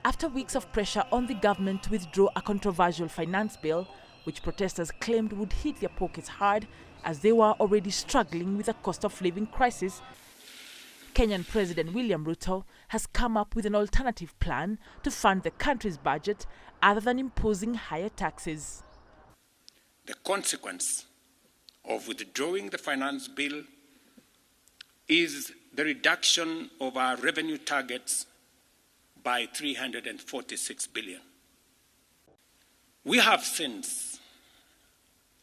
After weeks of pressure on the government to withdraw a controversial finance bill, which protesters claimed would hit their pockets hard as they were already struggling with a cost of living crisis, Kenyan President William Ruto has come up with an alternative plan to fund the country's budget other than imposing higher taxes. The consequence of withdrawing the finance bill is the reduction of our revenue targets by 346 billion. We have since,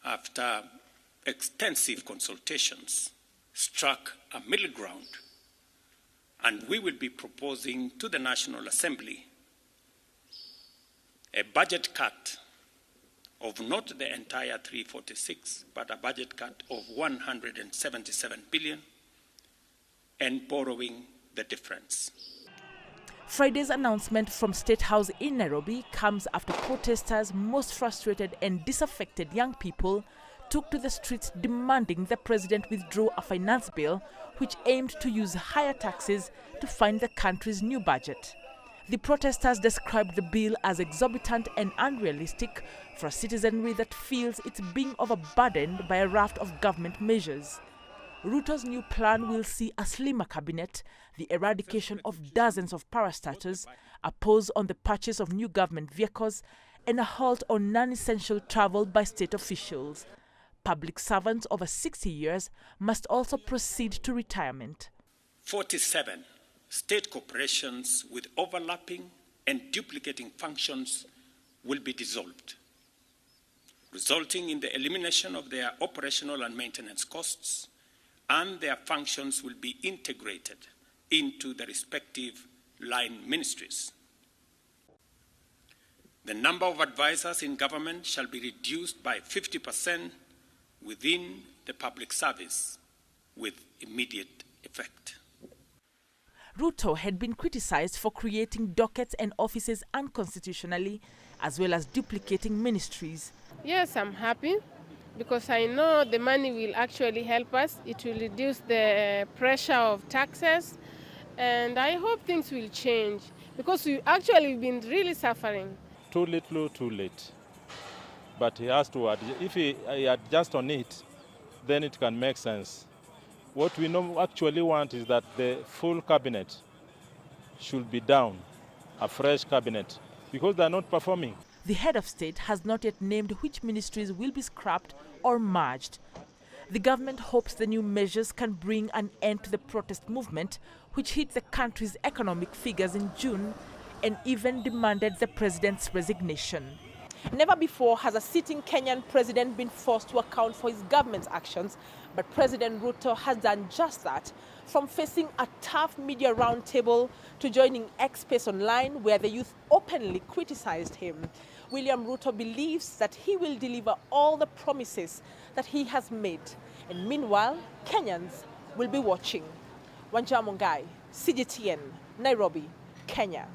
after extensive consultations, struck a middle ground, and we will be proposing to the National Assembly a budget cut of not the entire 346, but a budget cut of 177 billion and borrowing the difference. Friday's announcement from State House in Nairobi comes after protesters, most frustrated and disaffected young people, took to the streets demanding the president withdraw a finance bill which aimed to use higher taxes to fund the country's new budget. The protesters described the bill as exorbitant and unrealistic for a citizenry that feels it's being overburdened by a raft of government measures. Ruto's new plan will see a slimmer cabinet, the eradication of dozens of parastatals, a pause on the purchase of new government vehicles, and a halt on non-essential travel by state officials. Public servants over 60 years must also proceed to retirement. 47 state corporations with overlapping and duplicating functions will be dissolved, resulting in the elimination of their operational and maintenance costs, and their functions will be integrated into the respective line ministries. The number of advisors in government shall be reduced by 50% within the public service with immediate effect. Ruto had been criticized for creating dockets and offices unconstitutionally, as well as duplicating ministries. Yes, I'm happy because I know the money will actually help us. It will reduce the pressure of taxes, and I hope things will change because we've actually been really suffering. Too little, too late. But he has to, if he adjusts on it, then it can make sense. What we actually want is that the full cabinet should be down, a fresh cabinet, because they are not performing. The head of state has not yet named which ministries will be scrapped or merged. The government hopes the new measures can bring an end to the protest movement, which hit the country's economic figures in June and even demanded the president's resignation. Never before has a sitting Kenyan president been forced to account for his government's actions, but President Ruto has done just that, from facing a tough media roundtable to joining X-Space Online, where the youth openly criticized him. William Ruto believes that he will deliver all the promises that he has made, and meanwhile, Kenyans will be watching. Wanja Mongai, CGTN, Nairobi, Kenya.